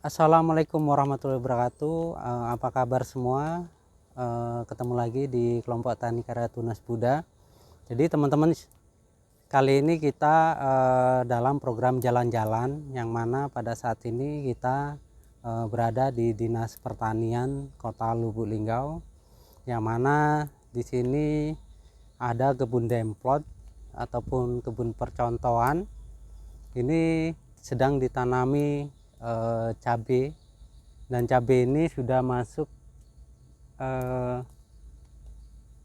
Assalamualaikum warahmatullahi wabarakatuh. Apa kabar semua? Ketemu lagi di kelompok Tani Karya Tunas Buddha. Jadi teman-teman, kali ini kita dalam program jalan-jalan, yang mana pada saat ini kita berada di Dinas Pertanian Kota Lubuk Linggau, yang mana di sini ada kebun demplot ataupun kebun percontohan. Ini sedang ditanami cabai, dan cabai ini sudah masuk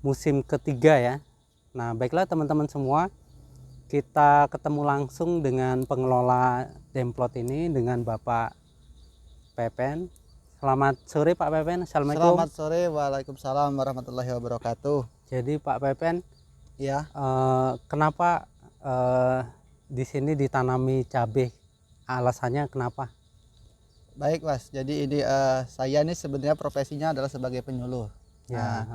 musim ketiga ya. Nah, baiklah teman-teman semua, kita ketemu langsung dengan pengelola demplot ini, dengan Bapak Pepen. Selamat sore Pak Pepen. Assalamualaikum. Selamat sore, waalaikumsalam warahmatullahi wabarakatuh. Jadi Pak Pepen, Ya, kenapa di sini ditanami cabai? Alasannya kenapa? baik Mas. Jadi ini saya nih sebenarnya profesinya adalah sebagai penyuluh. Ya,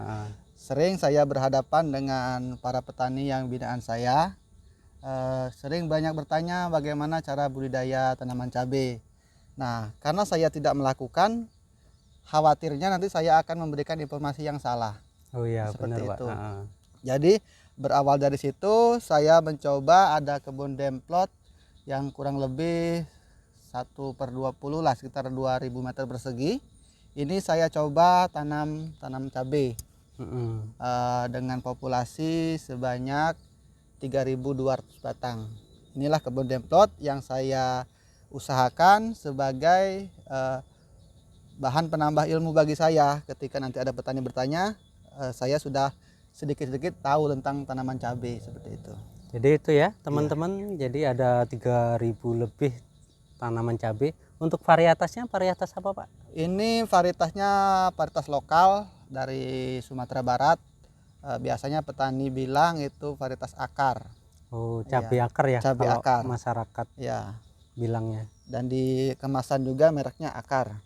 Sering saya berhadapan dengan para petani yang binaan saya. Sering banyak bertanya bagaimana cara budidaya tanaman cabai. Nah, karena saya tidak melakukan, khawatirnya nanti saya akan memberikan informasi yang salah. oh iya benar Seperti Pak. itu. Jadi berawal dari situ saya mencoba ada kebun demplot yang kurang lebih 1/20 lah, sekitar 2000 meter persegi. Ini saya coba tanam cabai dengan populasi sebanyak 3200 batang. Inilah kebun demplot yang saya usahakan sebagai bahan penambah ilmu bagi saya. Ketika nanti ada petani bertanya, saya sudah sedikit-sedikit tahu tentang tanaman cabai, seperti itu. Jadi itu ya teman-teman, jadi ada 3000 lebih tanaman cabai. Untuk varietasnya, varietas apa Pak? Ini varietasnya varietas lokal dari Sumatera Barat. Biasanya petani bilang itu varietas akar. Oh, cabai akar ya, Cabai kalau akar. masyarakat Ya, bilangnya. dan di kemasan juga mereknya akar.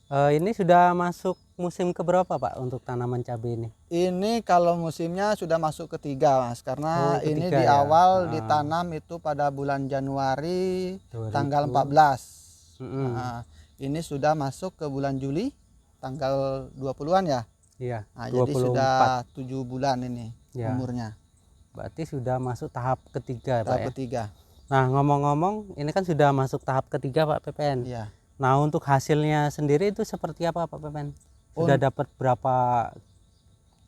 Ini sudah masuk musim keberapa Pak untuk tanaman cabai ini? Ini kalau musimnya sudah masuk ketiga Mas, karena Oh, ini ketiga di ya. awal ditanam itu pada bulan Januari 2000. tanggal 14. Mm-mm. Ini sudah masuk ke bulan Juli tanggal 20-an ya. Iya, Nah, 24. jadi sudah 7 bulan ini Ya. umurnya. Berarti sudah masuk tahap ketiga Pak Tahap ya. ketiga. Nah, ngomong-ngomong, ini kan sudah masuk tahap ketiga Pak Pepen. Iya. Nah, untuk hasilnya sendiri itu seperti apa Pak Pepen? Sudah dapat berapa?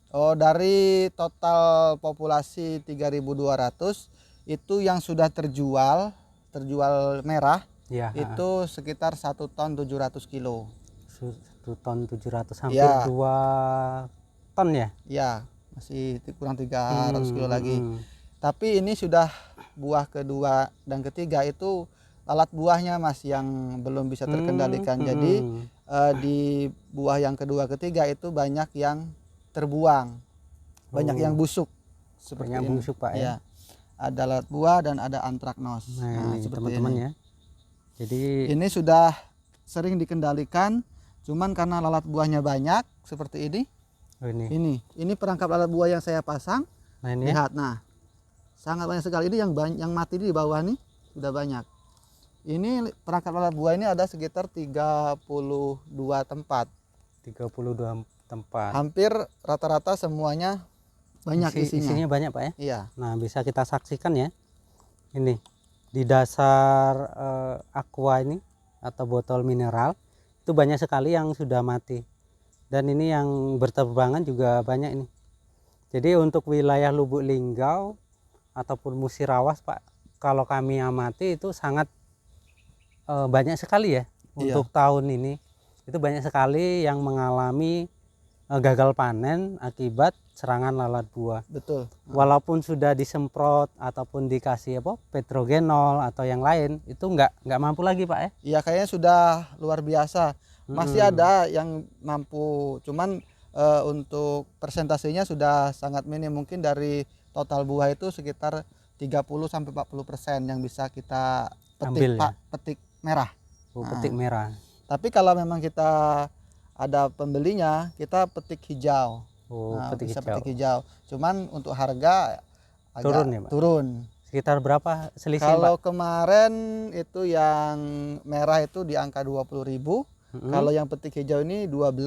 Oh, dari total populasi 3200 itu yang sudah terjual merah Ya, itu sekitar 1 ton 700 kilo. 1 ton 700, hampir Ya, 2 ton ya. ya masih kurang 300 kilo lagi. Tapi ini sudah buah kedua dan ketiga itu lalat buahnya Mas yang belum bisa terkendalikan. Jadi di buah yang kedua ketiga itu banyak yang terbuang, banyak yang busuk seperti Banyak ini. busuk Pak ya. Ya, ada lalat buah dan ada antraknos. Nah, ini seperti teman-teman ini. ya. Jadi Ini sudah sering dikendalikan, cuman karena lalat buahnya banyak seperti ini. oh ini. Ini perangkap lalat buah yang saya pasang. Nah, ini ya. Lihat, nah, sangat banyak sekali. Ini yang mati di bawah nih sudah banyak. Ini perangkap lalat buah ini ada sekitar 32 tempat. 32 tempat. Hampir rata-rata semuanya banyak isinya. Isinya banyak Pak ya. Iya. Nah, bisa kita saksikan ya. Ini di dasar aqua ini atau botol mineral itu banyak sekali yang sudah mati. Dan ini yang berterbangan juga banyak ini. Jadi untuk wilayah Lubuk Linggau ataupun Musirawas Pak, kalau kami amati itu sangat banyak sekali ya. Untuk tahun ini itu banyak sekali yang mengalami gagal panen akibat serangan lalat buah. Betul. Walaupun sudah disemprot ataupun dikasih petrogenol atau yang lain, itu nggak mampu lagi Pak ya. Iya, kayaknya sudah luar biasa. Masih ada yang mampu, cuman untuk persentasenya sudah sangat minim. Mungkin dari total buah itu sekitar 30-40% yang bisa kita petik. Ambil ya? Petik merah. Petik merah. Tapi kalau memang kita ada pembelinya, kita petik hijau. Petik bisa hijau. petik hijau. Cuman untuk harga agak Turun ya Pak? turun. Sekitar berapa selisih, Kalau Pak? kemarin itu yang merah itu di angka 20.000. Mm-mm. Kalau yang petik hijau ini 12,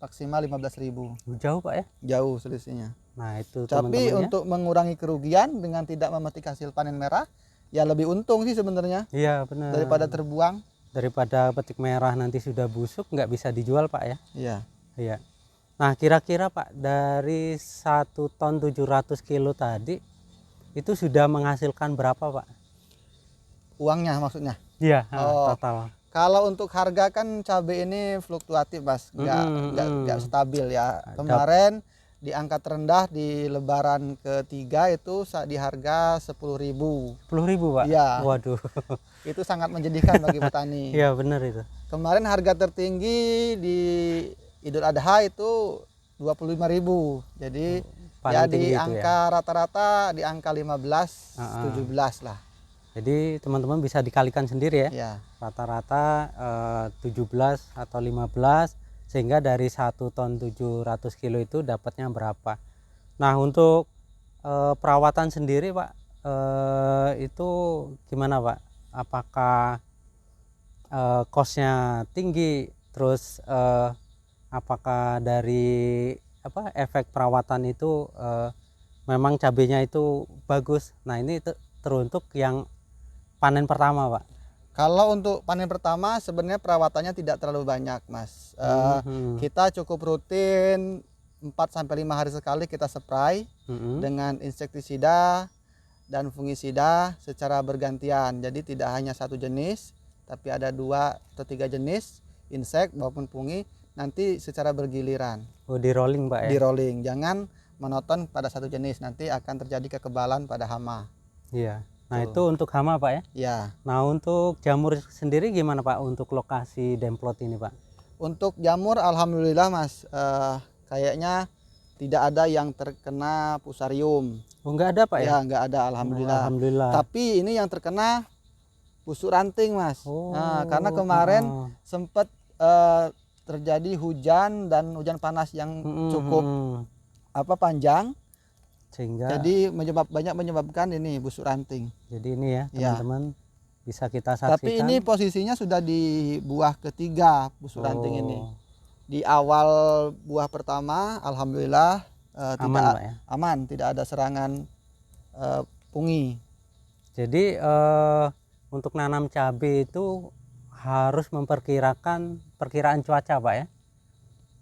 maksimal 15.000. Jauh, Pak ya? Jauh selisihnya. Nah, itu Tapi teman-teman ya. untuk mengurangi kerugian dengan tidak memetik hasil panen merah, ya lebih untung sih sebenarnya Iya, benar. daripada terbuang. Daripada petik merah nanti sudah busuk nggak bisa dijual, Pak ya. Iya. Iya. Nah, kira-kira Pak, dari 1 ton 700 kilo tadi itu sudah menghasilkan berapa, Pak? Uangnya maksudnya. Iya, Oh, total. kalau untuk harga kan cabai ini fluktuatif, Mas, nggak stabil ya. Kemarin di angka terendah di Lebaran ketiga itu di harga 10.000. 10.000, Pak? Iya. Waduh. Itu sangat menjadikan bagi petani. Iya, benar itu. Kemarin harga tertinggi di Idul Adha itu 25.000. Jadi Paling ya tinggi di itu angka rata-rata di angka 15, 17 lah. Jadi teman-teman bisa dikalikan sendiri ya. Ya. Rata-rata 17 atau 15, sehingga dari 1 ton 700 kilo itu dapatnya berapa. Nah, untuk perawatan sendiri, Pak, itu gimana, Pak? Apakah kosnya tinggi, terus apakah dari efek perawatan itu memang cabenya itu bagus. Nah, ini teruntuk yang panen pertama, Pak. Kalau untuk panen pertama sebenarnya perawatannya tidak terlalu banyak, Mas. Kita cukup rutin 4-5 hari sekali kita spray dengan insektisida dan fungisida secara bergantian. Jadi tidak hanya satu jenis, tapi ada 2 atau 3 jenis insek maupun fungi, nanti secara bergiliran. Oh, di rolling, Pak ya? Di rolling, jangan monoton pada satu jenis, nanti akan terjadi kekebalan pada hama. Iya. Nah, itu untuk hama, Pak ya? Ya. Nah, untuk jamur sendiri gimana, Pak, untuk lokasi demplot ini, Pak? Untuk jamur alhamdulillah, Mas, kayaknya tidak ada yang terkena fusarium. Oh, nggak ada, Pak ya? Ya, nggak ada, alhamdulillah. Alhamdulillah. Tapi ini yang terkena busuk ranting, Mas. Nah, karena kemarin sempat terjadi hujan dan hujan panas yang cukup panjang, sehingga jadi banyak menyebabkan ini busuk ranting. Jadi ini ya, teman-teman, bisa kita saksikan. Tapi ini posisinya sudah di buah ketiga busuk ranting ini. Di awal buah pertama alhamdulillah aman, Pak ya? Aman, tidak ada serangan fungi. Jadi untuk nanam cabai itu harus memperkirakan perkiraan cuaca, Pak ya?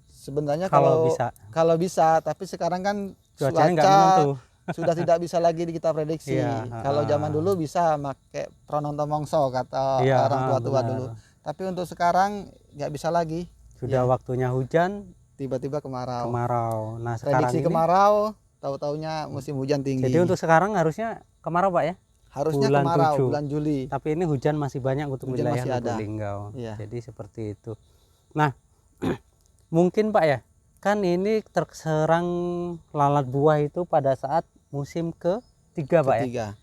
Sebenarnya bisa. Kalau bisa, tapi sekarang kan cuacanya nggak menentu. Sudah tidak bisa lagi kita prediksi. Kalau zaman dulu bisa pakai prononto mongso kata orang tua-tua dulu. Tapi untuk sekarang nggak bisa lagi. Sudah waktunya hujan, tiba-tiba kemarau. Nah, prediksi sekarang kemarau, tahu-taunya musim hujan tinggi. Jadi untuk sekarang harusnya kemarau, Pak ya? Harusnya bulan kemarau 7. bulan Juli. Tapi ini hujan masih banyak untuk wilayah Lubuk Linggau. Jadi seperti itu. Nah, mungkin, Pak ya, kan ini terserang lalat buah itu pada saat musim ketiga, Pak ya?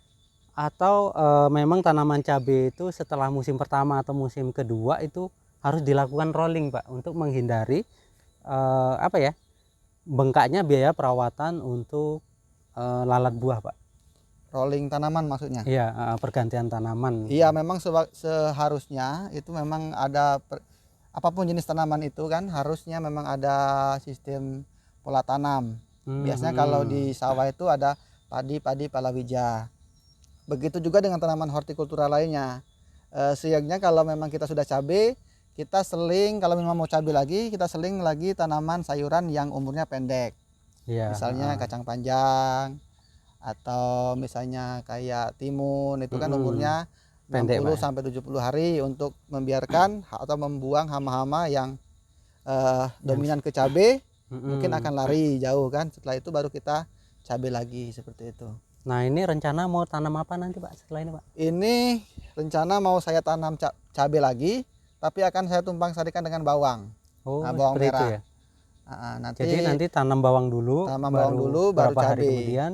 Atau memang tanaman cabai itu setelah musim pertama atau musim kedua itu harus dilakukan rolling, Pak, untuk menghindari bengkaknya biaya perawatan untuk lalat buah, Pak. Rolling tanaman maksudnya? Iya, pergantian tanaman. Iya, memang seharusnya itu memang ada apapun jenis tanaman itu kan harusnya memang ada sistem pola tanam. Biasanya kalau di sawah itu ada padi, palawija. Begitu juga dengan tanaman hortikultura lainnya. Siangnya kalau memang kita sudah cabai, kita seling, kalau memang mau cabai lagi, kita seling lagi tanaman sayuran yang umurnya pendek. Misalnya kacang panjang, atau misalnya kayak timun, itu kan umurnya 60 sampai 70 hari untuk membiarkan atau membuang hama-hama yang dominan ke cabai. Mungkin akan lari jauh kan, setelah itu baru kita cabai lagi seperti itu. Nah, ini rencana mau tanam apa nanti, Pak, setelah ini, Pak? Ini rencana mau saya tanam cabai lagi, tapi akan saya tumpang sarikan dengan bawang. Bawang merah. Itu ya? Nanti tanam bawang dulu, baru cabai. Hari kemudian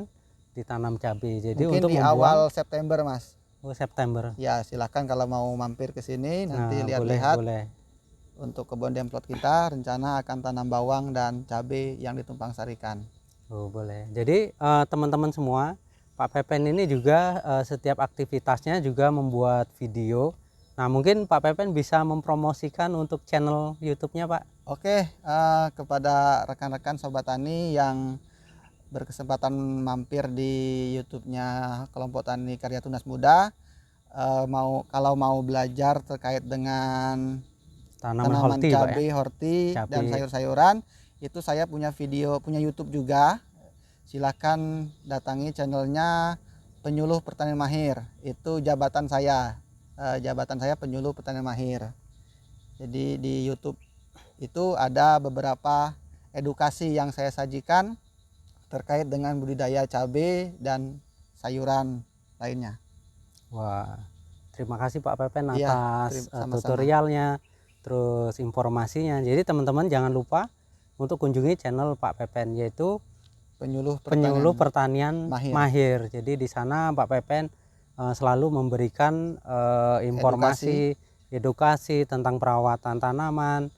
ditanam cabai. Jadi mungkin untuk di awal September, Mas. Oh, September. Ya, silahkan kalau mau mampir ke sini nanti lihat-lihat. Boleh. Untuk kebun demplot kita rencana akan tanam bawang dan cabai yang ditumpang sarikan. Oh, boleh. Jadi teman-teman semua, Pak Pepen ini juga setiap aktivitasnya juga membuat video. Nah, mungkin Pak Pepen bisa mempromosikan untuk channel YouTube-nya, Pak. Oke, kepada rekan-rekan sobat tani yang berkesempatan mampir di YouTube-nya Kelompok Tani Karya Tunas Muda, kalau mau belajar terkait dengan Tanaman tanaman horti, Pak, ya. cabai, horti, Cabai. dan sayur-sayuran, itu saya punya video, punya YouTube juga. Silakan datangi channelnya Penyuluh Pertanian Mahir. Itu jabatan saya penyuluh pertanian mahir. Jadi di YouTube itu ada beberapa edukasi yang saya sajikan terkait dengan budidaya cabai dan sayuran lainnya. Wah, terima kasih Pak Pepen Iya, atas sama-sama. tutorialnya, terus informasinya. Jadi teman-teman jangan lupa untuk kunjungi channel Pak Pepen, yaitu Penyuluh Pertanian Mahir. Jadi di sana Pak Pepen selalu memberikan informasi, edukasi tentang perawatan tanaman,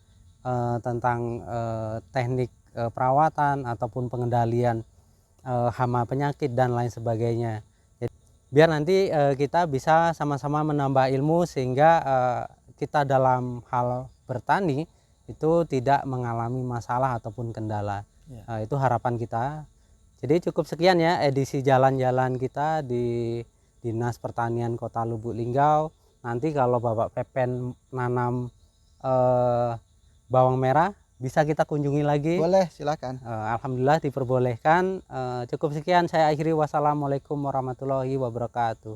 tentang teknik perawatan ataupun pengendalian hama penyakit dan lain sebagainya. Jadi, biar nanti kita bisa sama-sama menambah ilmu sehingga kita dalam hal bertani itu tidak mengalami masalah ataupun kendala. Ya. Itu harapan kita. Jadi cukup sekian ya edisi jalan-jalan kita di Dinas Pertanian Kota Lubuk Linggau. Nanti kalau Bapak Pepen nanam bawang merah, bisa kita kunjungi lagi. Boleh, silakan. Alhamdulillah diperbolehkan. Cukup sekian, saya akhiri. Wassalamualaikum warahmatullahi wabarakatuh.